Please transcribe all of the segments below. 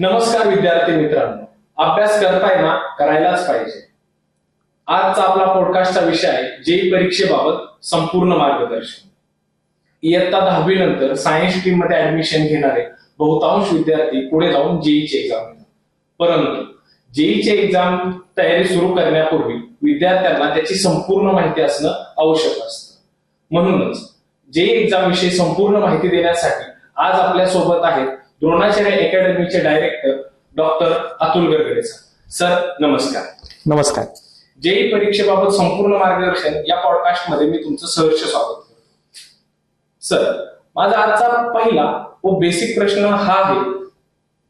नमस्कार विद्यार्थी मित्रांनो, अभ्यास करताय ना, करायलाच पाहिजे. आजचा आपला पॉडकास्टचा विषय आहे जेई परीक्षेबाबत संपूर्ण मार्गदर्शन. इयत्ता 10वी नंतर सायन्स स्ट्रीम मध्ये ऍडमिशन घेणारे बहुतांश विद्यार्थी पुढे जाऊन जेईची एक्झाम देतात. परंतु जेईची एक्झाम तयारी सुरू करण्यापूर्वी विद्यार्थ्यांना त्याची संपूर्ण माहिती असणं आवश्यक असतं. म्हणूनच जेई एक्झाम विषयी संपूर्ण माहिती देण्यासाठी आज आपल्या सोबत आहेत द्रोणाचार्य अकॅडमीचे director doctor Atul Gargade sir. नमस्कार. नमस्कार. जेई परीक्षेबाबत संपूर्ण मार्गदर्शन या पॉडकास्ट मध्ये मी तुमचं सहर्ष स्वागत करतो. सर, माझा आजचा पहिला व बेसिक प्रश्न हा आहे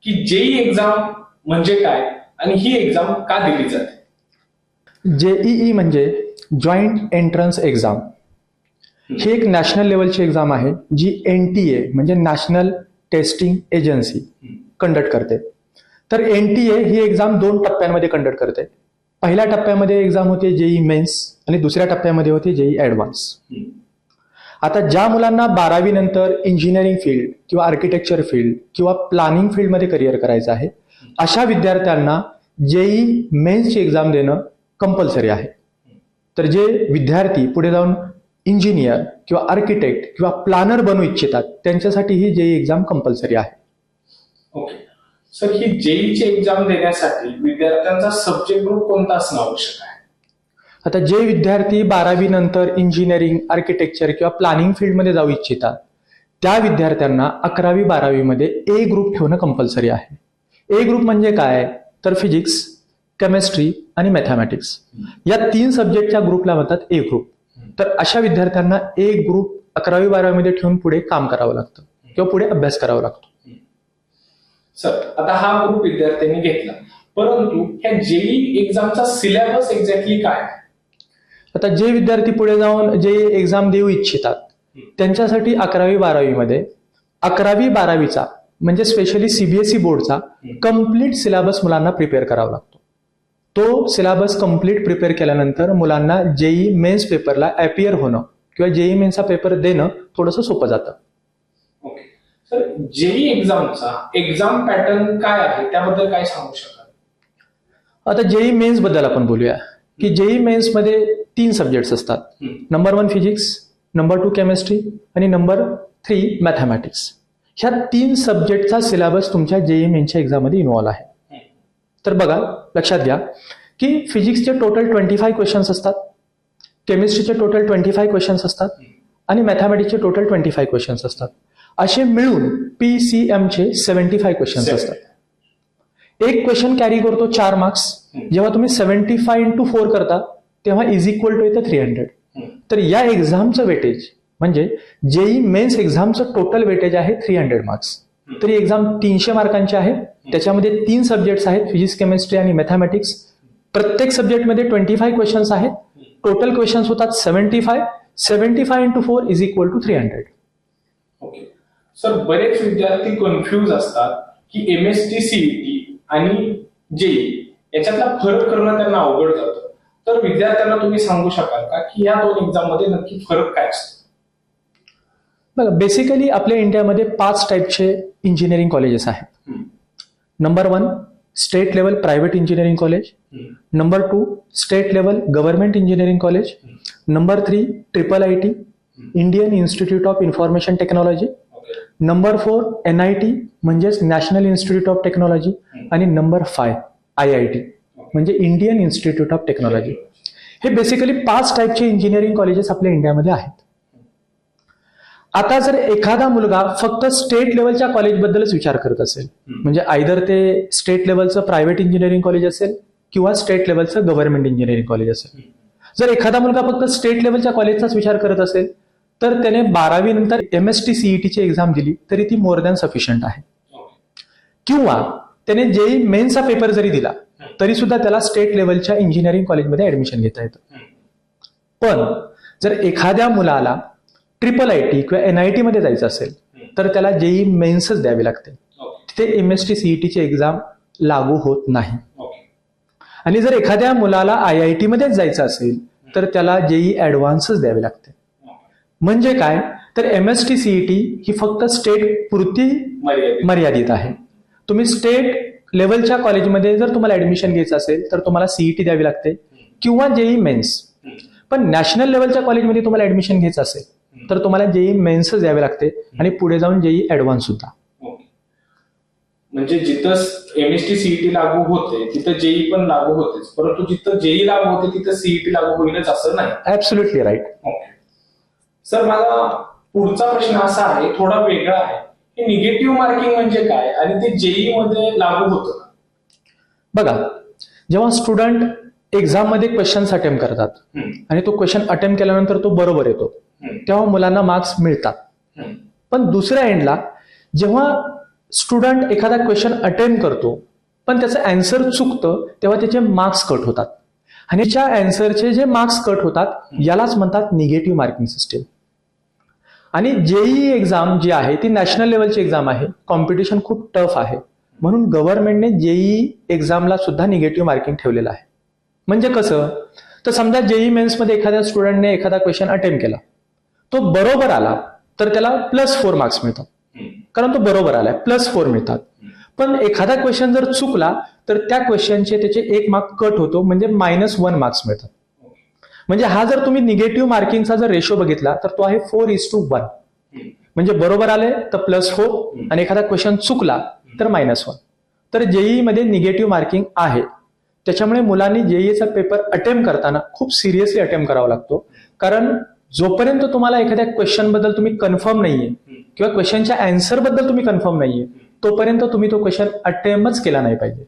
की जेई एक्झाम म्हणजे काय आणि ही एक्झाम का दिली जाते? जेईई म्हणजे जॉईंट एंट्रन्स एक्झाम. ही एक नॅशनल लेवलची एक्झाम आहे जी NTA म्हणजे नॅशनल टेस्टिंग एजन्सी कंडक्ट करते. तर NTA ही एक्झाम 2 टप्प्यांमध्ये कंडक्ट करते. पहिल्या टप्प्यामध्ये एक्झाम होते जेई मेन्स आणि दुसऱ्या टप्प्यामध्ये होते जेई ऍडव्हान्स. आता ज्या मुलांना 12वी नंतर इंजिनिअरिंग फील्ड किंवा आर्किटेक्चर फील्ड किंवा प्लॅनिंग फील्डमध्ये करिअर करायचं आहे, अशा विद्यार्थ्यांना जेई मेन्सची एक्झाम देणं कंपल्सरी आहे. तर जे विद्यार्थी पुढे जाऊन इंजिनियर किंवा आर्किटेक्ट किंवा प्लॅनर बनू इच्छितात त्यांच्यासाठी ही जेई एक्झाम कंपल्सरी आहे. ओके सर, ही जेईची एक्झाम देण्यासाठी विद्यार्थ्यांचा सब्जेक्ट ग्रुप कोणता असणं आवश्यक आहे? आता जे विद्यार्थी 12वी नंतर इंजिनिअरिंग, आर्किटेक्चर किंवा प्लॅनिंग फील्डमध्ये जाऊ इच्छितात त्या विद्यार्थ्यांना 11वी 12वी मध्ये ए ग्रुप ठेवणं कंपल्सरी आहे. ए ग्रुप म्हणजे काय? तर फिजिक्स, केमिस्ट्री आणि मॅथमॅटिक्स या 3 सब्जेक्टच्या ग्रुपला म्हणतात ए ग्रुप. तर अशा विद्यार्थ्यांना ए ग्रुप 11वी 12वी मध्ये ठेवून पुढे काम करावं लागतं किंवा पुढे अभ्यास करावा लागतो. सर, आता हा ग्रुप विद्यार्थ्यांनी घेतला, परंतु ह्या जेई एक्झामचा सिलेबस एक्झॅक्टली काय? आता जे विद्यार्थी पुढे जाऊन जे एक्झाम देऊ इच्छितात त्यांच्यासाठी 11वी 12वी मध्ये 11वी 12वीचा म्हणजे स्पेशली सीबीएसई बोर्डचा कम्प्लीट सिलेबस मुलांना प्रिपेअर करावा लागतो. तो सिलेबस कम्प्लीट प्रिपेअर केल्यानंतर मुलांना जेई मेन्स पेपरला अपियर होणं किंवा जेई मेन्सचा पेपर देणं थोडंसं सोपं जातं. ओके सर, जेई एक्झामचा एक्झाम पॅटर्न काय आहे त्याबद्दल काय सांगू शकाल? आता जेई मेन्स बद्दल आपण बोलूया की जेई मेन्स मध्ये 3 सब्जेक्ट्स असतात. नंबर 1 फिजिक्स, नंबर 2 केमिस्ट्री आणि नंबर 3 मॅथमॅटिक्स. ह्या 3 सब्जेक्टचा सिलेबस तुमच्या जेई मेन्सच्या एक्झाम मध्ये इन्व्हॉल्व आहे. तर बघा, लक्षात घ्या की फिजिक्सचे टोटल 25 क्वेश्चन्स असतात, केमिस्ट्रीचे टोटल 25 क्वेश्चन्स असतात आणि मॅथमॅटिक्सचे टोटल 25 क्वेश्चन्स असतात. असे मिळून PCMचे 75 क्वेश्चन्स असतात. एक क्वेश्चन कॅरी करतो 4 मार्क्स. जेव्हा तुम्ही 75 into 4 करता तेव्हा इज इक्वल टू येतं 300. तर या एक्झामचं वेटेज म्हणजे जेई मेन्स एक्झामचं टोटल वेटेज आहे 300 मार्क्स. तर ही एक्झाम 300 मार्कांची आहे. त्याच्यामध्ये 3 सब्जेक्ट्स आहेत, फिजिक्स, केमिस्ट्री आणि मॅथमॅटिक्स. प्रत्येक सब्जेक्टमध्ये 25 क्वेश्चन्स आहेत. टोटल क्वेश्चन्स होतात 75. 75 into 4 is equal to 300. Okay sir, बरेच विद्यार्थी कन्फ्यूज असतात की MST CET आणि जेई याच्यातला फरक करणं त्यांना अवघड जातं. तर विद्यार्थ्यांना तुम्ही सांगू शकाल का की या 2 एक्झाम मध्ये नक्की फरक काय असतो? बघा, बेसिकली आपल्या इंडियामध्ये 5 टाईपचे इंजिनिअरिंग कॉलेजेस आहेत. Number 1 state level private engineering college. Number 2 state level government engineering college. Number 3 IIIT Indian institute of information technology. Number 4 NIT म्हणजेच नॅशनल इन्स्टिट्यूट ऑफ टेक्नॉलॉजी. आणि नंबर 5 IIT म्हणजे इंडियन इन्स्टिट्यूट ऑफ टेक्नॉलॉजी. हे basically 5 टाईपचे engineering colleges आपल्या इंडियामध्ये आहेत. आता जर एखादा मुलगा फक्त स्टेट लेवलच्या कॉलेजबद्दलच विचार करत असेल, म्हणजे आयदर ते स्टेट लेवलचं प्रायव्हेट इंजिनिअरिंग कॉलेज असेल किंवा स्टेट लेवलचं गव्हर्नमेंट इंजिनिअरिंग कॉलेज असेल. जर एखादा मुलगा फक्त स्टेट लेवलच्या कॉलेजचाच विचार करत असेल तर त्याने 12वी नंतर MST CETची एक्झाम दिली तरी ती मोर दॅन सफिशियंट आहे. किंवा त्याने जेई मेन्सचा पेपर जरी दिला तरी सुद्धा त्याला स्टेट लेवलच्या इंजिनिअरिंग कॉलेजमध्ये ऍडमिशन घेता येतं. पण जर एखाद्या मुलाला IIIT किंवा NIT मध्ये जायचं असेल तर त्याला जेई मेन्सच द्यावी लागते. तिथे MST CETची एक्झाम लागू होत नाही. आणि जर एखाद्या मुलाला IIT मध्येच जायचं असेल तर त्याला जेई ऍडव्हान्सच द्यावी लागते. म्हणजे काय? तर MST CET ही फक्त स्टेट पुरती मर्यादित आहे. तुम्ही स्टेट लेवलच्या कॉलेजमध्ये जर तुम्हाला ऍडमिशन घ्यायचं असेल तर तुम्हाला सीईटी द्यावी लागते किंवा जेई मेन्स. पण नॅशनल लेवलच्या कॉलेजमध्ये तुम्हाला ऍडमिशन घ्यायचं असेल तर तुम्हाला जेई मेन्स द्यावे लागते आणि पुढे जाऊन जेई ऍडव्हान्स सुद्धा. म्हणजे जिथं एमएसटी सीईटी लागू होते तिथं जेई पण लागू होतेच, परंतु जिथं जेई लागू होते तिथं सीईटी लागू होईलच असं नाही. Absolutely right. सर, माझा पुढचा प्रश्न असा आहे, थोडा वेगळा आहे, की निगेटिव्ह मार्किंग म्हणजे काय आणि ते जेई मध्ये लागू होतं का? बघा, जेव्हा स्टुडंट एक्झाम मध्ये क्वेश्चन्स अटेम्प्ट करतात आणि तो क्वेश्चन अटेम्प्ट केल्यानंतर तो बरोबर येतो तेव्हा मुलांना मार्क्स मिळतात. पण दुसऱ्या एंडला जेव्हा स्टुडंट एखादा क्वेश्चन अटेम्प्ट करतो पण त्याचं अँसर चुकतं तेव्हा त्याचे मार्क्स कट होतात आणि त्या अँसरचे जे मार्क्स कट होतात यालाच म्हणतात निगेटिव्ह मार्किंग सिस्टीम. आणि जेईई एक्झाम जी आहे ती नॅशनल लेवलची एक्झाम आहे, कॉम्पिटिशन खूप टफ आहे, म्हणून गव्हर्नमेंटने जेईई एक्झामला सुद्धा निगेटिव्ह मार्किंग ठेवलेलं आहे. म्हणजे कसं, तर समजा जेईई मेन्समध्ये एखाद्या स्टुडंटने एखादा क्वेश्चन अटेम्प्ट केला, तो बरोबर आला तर त्याला +4 मार्क्स मिळतात, कारण तो बरोबर आलाय, +4 मिळतात. पण एखादा क्वेश्चन जर चुकला तर त्या क्वेश्चनचे त्याचे 1 मार्क कट होतो, म्हणजे -1 मार्क्स मिळतात. म्हणजे हा जर तुम्ही निगेटिव्ह मार्किंगचा जर रेशो बघितला तर तो आहे 4:1. म्हणजे बरोबर आले तर +4 आणि एखादा क्वेश्चन चुकला तर -1. तर जेईई मध्ये निगेटिव्ह मार्किंग आहे. त्याच्यामुळे मुलांनी जेईईचा पेपर अटेम्प्ट करताना खूप सिरियसली अटेम्प्ट करावा लागतो, कारण जोपर्यंत तुम्हाला एखाद्या क्वेश्चन बद्दल तुम्ही कन्फर्म नाहीये किंवा क्वेश्चनच्या अँसर बद्दल तुम्ही कन्फर्म नाहीये तोपर्यंत तुम्ही तो क्वेश्चन अटेम्प्टच केला नाही पाहिजे.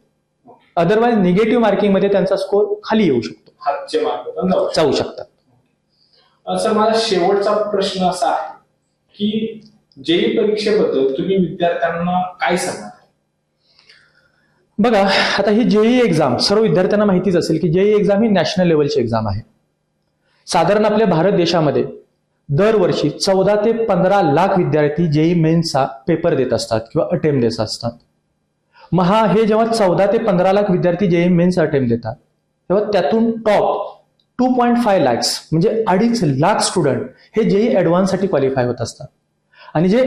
अदरवाईज निगेटिव्ह मार्किंग मध्ये त्यांचा स्कोर खाली येऊ शकतो, हातचे मार्क पण जाऊ शकतात. सर, माझा शेवटचा प्रश्न असा आहे की जेईई परीक्षेबद्दल तुम्ही विद्यार्थ्यांना काय सांगणार? बघा, आता ही जेईई एक्झाम सर्व विद्यार्थ्यांना माहितीच असेल की जेईई एक्झाम ही नॅशनल लेवलची एक्झाम आहे. साधारण आपल्या भारत देशामध्ये दरवर्षी 14 ते 15 लाख विद्यार्थी जेईई मेन्सचा पेपर देत असतात किंवा अटेम्प्ट देत असतात. मग हे जेव्हा 14 ते 15 लाख विद्यार्थी जेईई मेन्स अटेम्प्ट देतात तेव्हा त्यातून टॉप 2.5 लाख म्हणजे 2.5 लाख स्टुडंट हे जेईई ऍडव्हान्स साठी क्वालिफाय होत असतात. आणि जे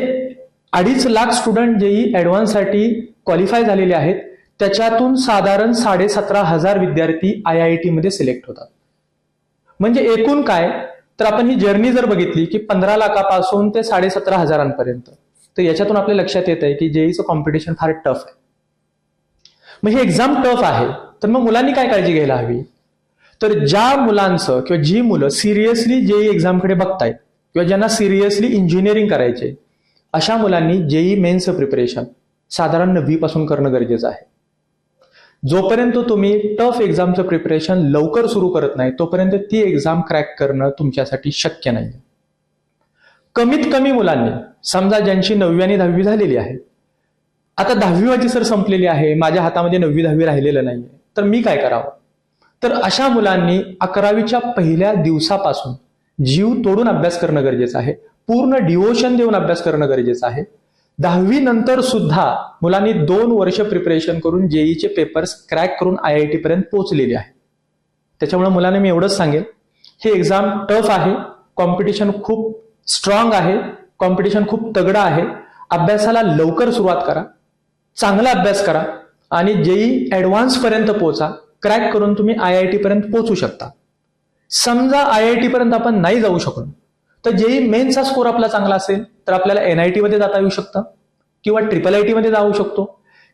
2.5 लाख स्टुडंट जेईई ऍडव्हान्स साठी क्वालिफाय झालेले आहेत त्याच्यातून साधारण 17,500 विद्यार्थी IIT मध्ये सिलेक्ट होतात. म्हणजे एकूण काय, तर आपण ही जर्नी जर बघितली की 15 लाखापासून ते 17,500 पर्यंत, तर याच्यातून आपल्या लक्षात येत आहे की जेईईचं कॉम्पिटिशन फार टफ आहे. मग ही एक्झाम टफ आहे तर मग मुलांनी काय काळजी घ्यायला हवी, तर ज्या मुलांचं किंवा जी मुलं सिरियसली जेईई एक्झामकडे बघतायत किंवा ज्यांना सिरियसली इंजिनिअरिंग करायचे अशा मुलांनी जेईई मेन्सचं प्रिपरेशन साधारण 9वी पासून करणं गरजेचं आहे. जोपर्यंत तुम्ही टफ एक्झामचं प्रिपरेशन लवकर सुरू करत नाही तोपर्यंत ती एक्झाम क्रॅक करणं तुमच्यासाठी शक्य नाही. कमीत कमी मुलांनी, समजा ज्यांची 9वी आणि 10वी झालेली आहे, आता 10वी माझी सर संपलेली आहे, माझ्या हातामध्ये 9वी 10वी राहिलेलं नाहीये, तर मी काय करावं, तर अशा मुलांनी 11वीच्या पहिल्या दिवसापासून जीव तोडून अभ्यास करणं गरजेचं आहे, पूर्ण डिवोशन देऊन अभ्यास करणं गरजेचं आहे. 10वी नंतर सुद्धा मुलांनी 2 वर्ष प्रिपरेशन करून जेईईचे पेपर्स क्रॅक करून IIT पर्यंत पोहोचलेले आहे. त्याच्यामुळे मुलांना मी एवढंच सांगेन, हे एक्झाम टफ आहे, कॉम्पिटिशन खूप स्ट्रॉंग आहे, कॉम्पिटिशन खूप तगडं आहे. अभ्यासाला लवकर सुरुवात करा, चांगला अभ्यास करा आणि जेईई ऍडव्हान्स पर्यंत पोहोचा. क्रॅक करून तुम्ही IIT पर्यंत पोहोचू शकता. समजा IIT पर्यंत आपण नाही जाऊ शकलो तर जेईई मेन्सचा स्कोर आपला चांगला असेल तर आपल्याला NIT मध्ये जाता येऊ शकतं किंवा IIIT मध्ये जाऊ शकतो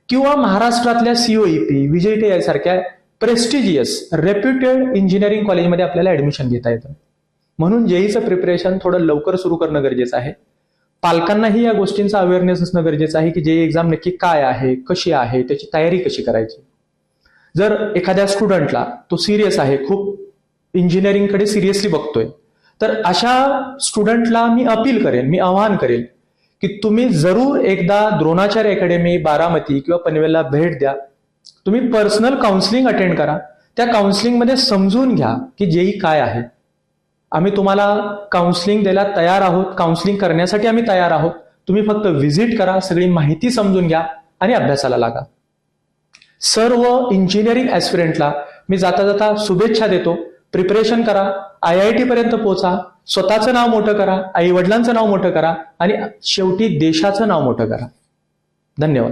किंवा महाराष्ट्रातल्या COEP, VJTI सारख्या प्रेस्टिजियस रेप्युटेड इंजिनिअरिंग कॉलेजमध्ये आपल्याला ऍडमिशन घेता येतं. म्हणून जेईईचं प्रिपरेशन थोडं लवकर सुरू करणं गरजेचं आहे. पालकांनाही या गोष्टींचा अवेअरनेस असणं गरजेचं आहे की जेईई एक्झाम नक्की काय आहे, कशी आहे, त्याची तयारी कशी करायची. जर एखाद्या स्टुडंटला तो सिरियस आहे, खूप इंजिनिअरिंगकडे सिरियसली बघतोय, तर अशा स्टुडंटला मी अपील करेन, मी आवाहन करेन की तुम्ही जरूर एकदा द्रोणाचार्य अकॅडमी, बारामती किंवा पनवेलला भेट द्या. तुम्ही पर्सनल काउन्सिलिंग अटेंड करा. त्या काउन्सिलिंगमध्ये समजून घ्या की जेईई काय आहे. आम्ही तुम्हाला काउन्सिलिंग द्यायला तयार आहोत, काउन्सिलिंग करण्यासाठी आम्ही तयार आहोत. तुम्ही फक्त व्हिजिट करा, सगळी माहिती समजून घ्या आणि अभ्यासाला लागा. सर्व इंजिनिअरिंग ऍस्पिरंटला मी जाता जाता शुभेच्छा देतो. प्रिपरेशन करा, IIT पर्यंत पोहोचा, स्वतःचं नाव मोठं करा, आई वडिलांचं नाव मोठं करा आणि शेवटी देशाचं नाव मोठं करा. धन्यवाद.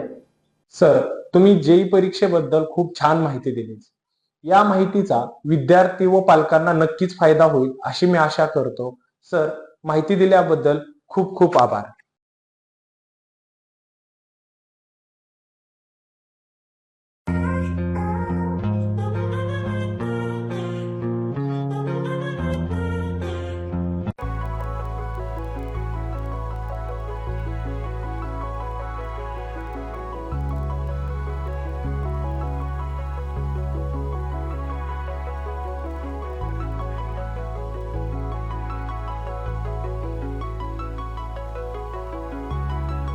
सर, तुम्ही जेई परीक्षेबद्दल खूप छान माहिती दिली. या माहितीचा विद्यार्थी व पालकांना नक्कीच फायदा होईल अशी मी आशा करतो. सर, माहिती दिल्याबद्दल खूप खूप आभार.